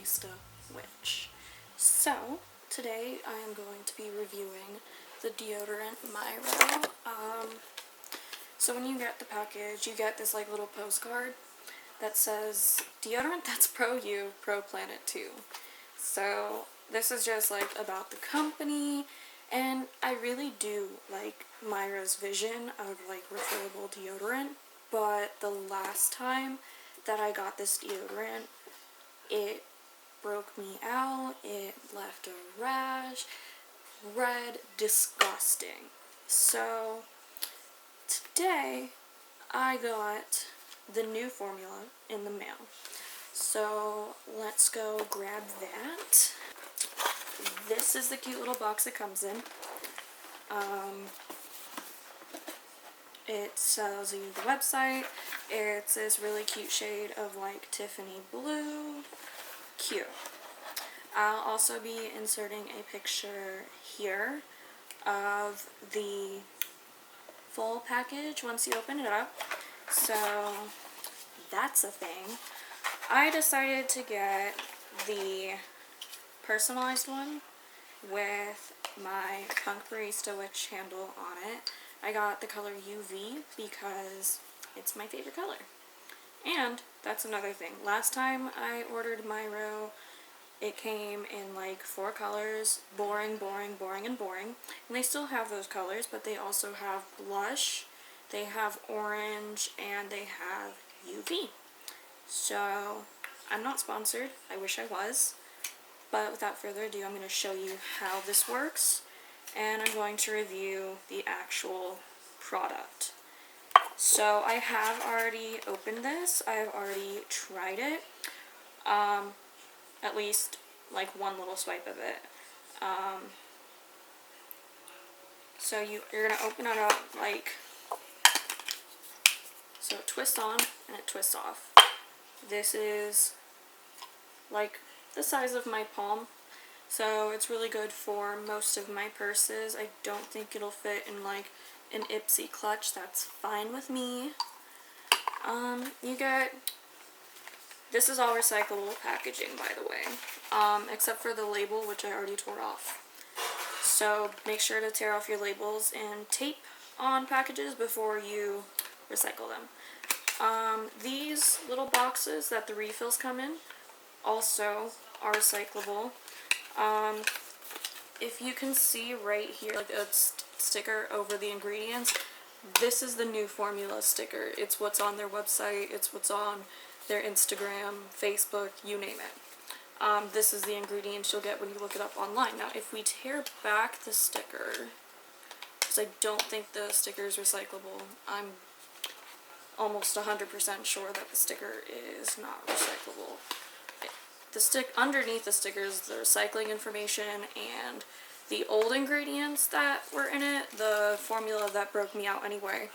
Insta witch. So today I am going to be reviewing the deodorant Myro. So when you get the package, you get this like little postcard that says deodorant that's pro you, pro planet too. So this is just like about the company, and I really do like Myro's vision of like refillable deodorant, but the last time that I got this deodorant, it broke me out. It left a rash, red, disgusting. So today I got the new formula in the mail. So let's go grab that. This is the cute little box it comes in. It tells you the website. It's this really cute shade of like Tiffany blue. Cute. I'll also be inserting a picture here of the full package once you open it up. So that's a thing. I decided to get the personalized one with my Punk Barista Witch handle on it. I got the color UV because it's my favorite color. And that's another thing. Last time I ordered Myro, it came in like 4 colors. Boring, boring, boring, and boring. And they still have those colors, but they also have blush, they have orange, and they have UV. So I'm not sponsored. I wish I was. But without further ado, I'm going to show you how this works, and I'm going to review the actual product. So I have already opened this. I have already tried it. At least like one little swipe of it. So you're going to open it up like, so it twists on and it twists off. This is like the size of my palm, so it's really good for most of my purses. I don't think it'll fit in like an Ipsy clutch. That's fine with me. You get, this is all recyclable packaging, by the way, except for the label, which I already tore off. So make sure to tear off your labels and tape on packages before you recycle them. These little boxes that the refills come in also are recyclable. If you can see right here, like a sticker over the ingredients, this is the new formula sticker. It's what's on their website, it's what's on their Instagram, Facebook, you name it. This is the ingredients you'll get when you look it up online. Now, if we tear back the sticker, because I don't think the sticker is recyclable, I'm almost 100% sure that the sticker is not recyclable. Underneath the sticker is the recycling information and the old ingredients that were in it, the formula that broke me out anyway.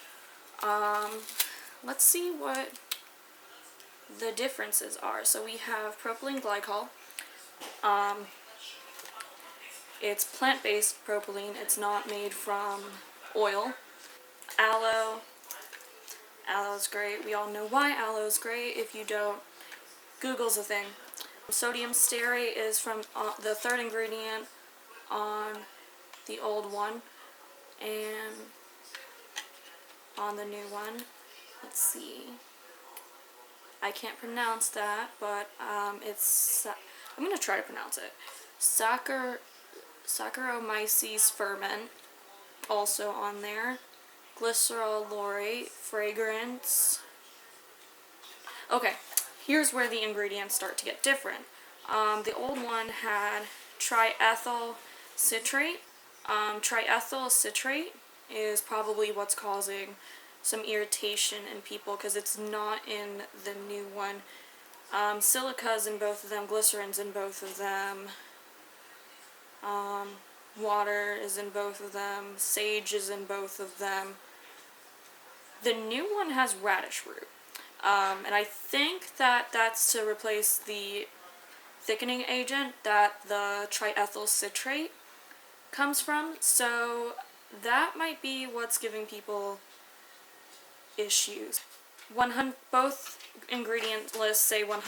Let's see what the differences are. So we have propylene glycol. It's plant-based propylene. It's not made from oil. Aloe. Aloe's great. We all know why aloe's great. If you don't, Google's a thing. Sodium stearate is from the third ingredient on the old one, and on the new one, let's see, I can't pronounce that, but it's, I'm going to try to pronounce it, Saccharomyces ferment, also on there, glycerol laurate, fragrance. Okay, here's where the ingredients start to get different. The old one had triethyl citrate. Triethyl citrate is probably what's causing some irritation in people because it's not in the new one. Silica's in both of them, glycerin's in both of them, water is in both of them, sage is in both of them. The new one has radish root. And I think that that's to replace the thickening agent that the triethyl citrate comes from. So that might be what's giving people issues. both ingredient lists say 100%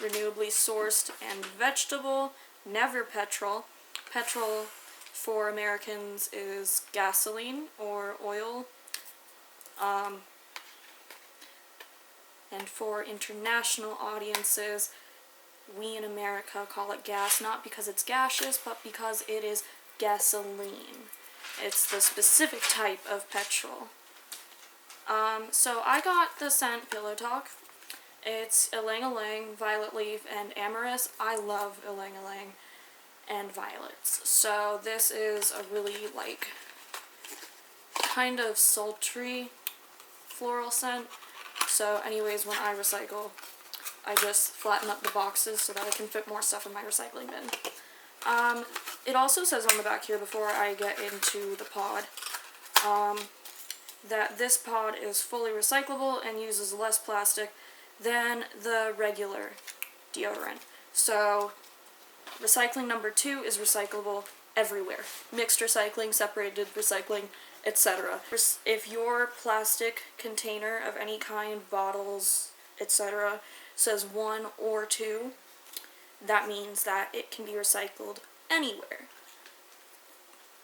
renewably sourced and vegetable, never petrol. Petrol for Americans is gasoline or oil. And for international audiences, we in America call it gas, not because it's gaseous, but because it is gasoline. It's the specific type of petrol. So I got the scent Pillow Talk. It's ylang ylang, violet leaf, and amorous. I love ylang ylang and violets. So this is a really, like, kind of sultry floral scent. So anyways, when I recycle, I just flatten up the boxes so that I can fit more stuff in my recycling bin. It also says on the back here, before I get into the pod, that this pod is fully recyclable and uses less plastic than the regular deodorant. So recycling number 2 is recyclable everywhere. Mixed recycling, separated recycling, etc. If your plastic container of any kind, bottles, etc., says 1 or 2, that means that it can be recycled anywhere.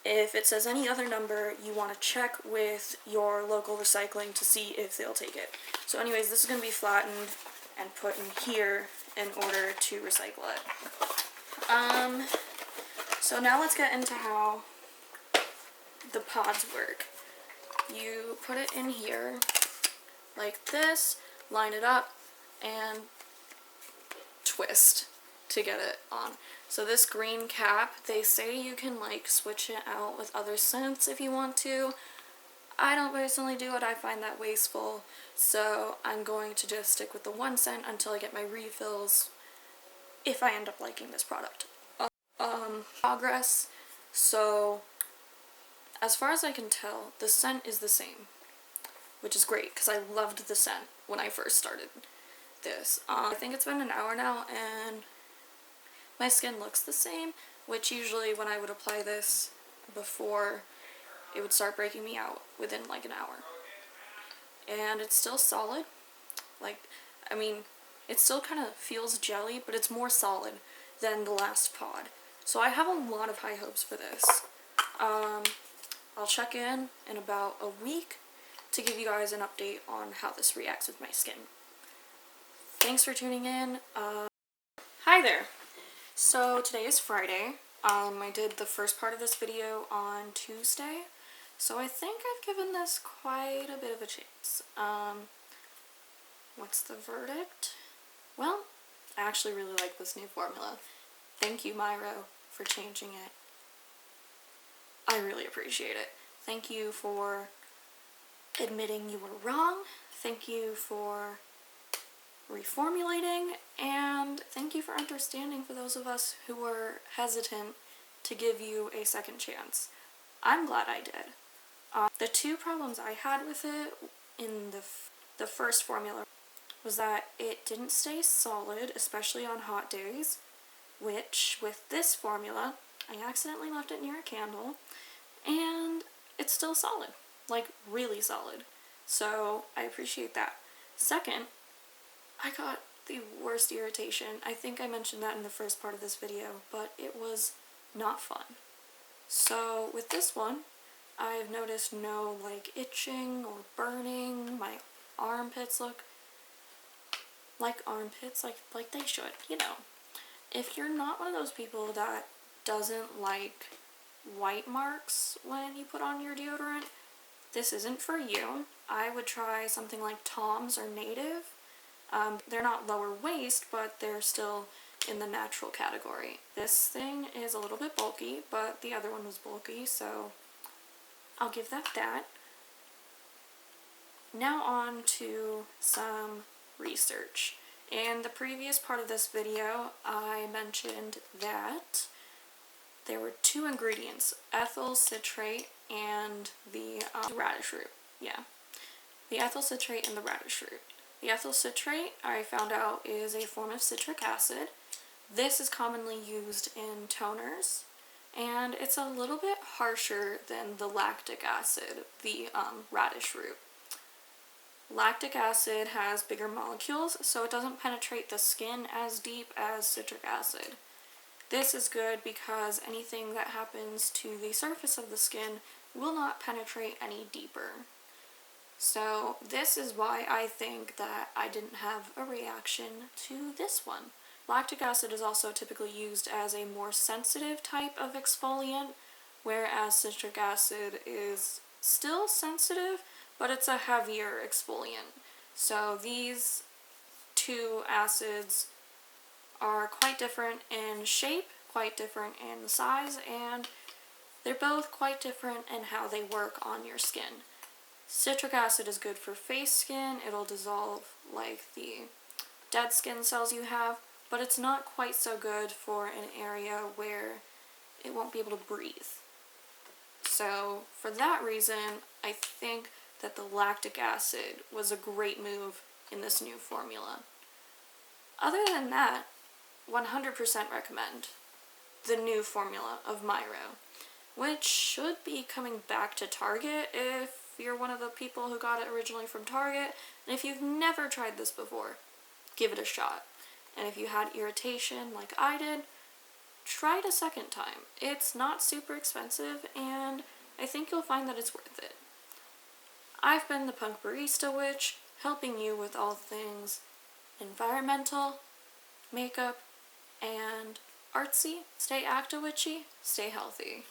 If it says any other number, you want to check with your local recycling to see if they'll take it. So anyways, this is going to be flattened and put in here in order to recycle it. So now let's get into how the pods work. You put it in here like this, line it up, and twist to get it on. So this green cap, they say you can like switch it out with other scents if you want to. I don't personally do it. I find that wasteful. So I'm going to just stick with the one scent until I get my refills if I end up liking this product. Progress. So as far as I can tell, the scent is the same, which is great because I loved the scent when I first started this. I think it's been an hour now and my skin looks the same, which usually when I would apply this before, it would start breaking me out within like an hour. And it's still solid. Like, I mean, it still kind of feels jelly, but it's more solid than the last pod. So I have a lot of high hopes for this. I'll check in about a week to give you guys an update on how this reacts with my skin. Thanks for tuning in. Hi there. So today is Friday. I did the first part of this video on Tuesday, so I think I've given this quite a bit of a chance. What's the verdict? Well, I actually really like this new formula. Thank you, Myro, for changing it. I really appreciate it. Thank you for admitting you were wrong. Thank you for reformulating, and thank you for understanding for those of us who were hesitant to give you a second chance. I'm glad I did. The two problems I had with it in the first formula was that it didn't stay solid, especially on hot days, which with this formula, I accidentally left it near a candle, and it's still solid, like really solid. So I appreciate that. Second, I got the worst irritation. I think I mentioned that in the first part of this video, but it was not fun. So with this one, I've noticed no like itching or burning. My armpits look like armpits, like they should, you know. If you're not one of those people that doesn't like white marks when you put on your deodorant, this isn't for you. I would try something like Tom's or Native. They're not lower waist, but they're still in the natural category. This thing is a little bit bulky, but the other one was bulky, so I'll give that. Now on to some research. In the previous part of this video, I mentioned that there were 2 ingredients, ethyl citrate and the radish root. Yeah, the ethyl citrate and the radish root. The ethyl citrate, I found out, is a form of citric acid. This is commonly used in toners, and it's a little bit harsher than the lactic acid, the radish root. Lactic acid has bigger molecules, so it doesn't penetrate the skin as deep as citric acid. This is good because anything that happens to the surface of the skin will not penetrate any deeper. So this is why I think that I didn't have a reaction to this one. Lactic acid is also typically used as a more sensitive type of exfoliant, whereas citric acid is still sensitive, but it's a heavier exfoliant. So these two acids are quite different in shape, quite different in size, and they're both quite different in how they work on your skin. Citric acid is good for face skin. It'll dissolve like the dead skin cells you have, but it's not quite so good for an area where it won't be able to breathe. So for that reason, I think that the lactic acid was a great move in this new formula. Other than that, 100% recommend the new formula of Myro, which should be coming back to Target if you're one of the people who got it originally from Target. And if you've never tried this before, give it a shot. And if you had irritation like I did, try it a second time. It's not super expensive, and I think you'll find that it's worth it. I've been the Punk Barista Witch, helping you with all things environmental, makeup, and artsy. Stay acto-witchy, stay healthy.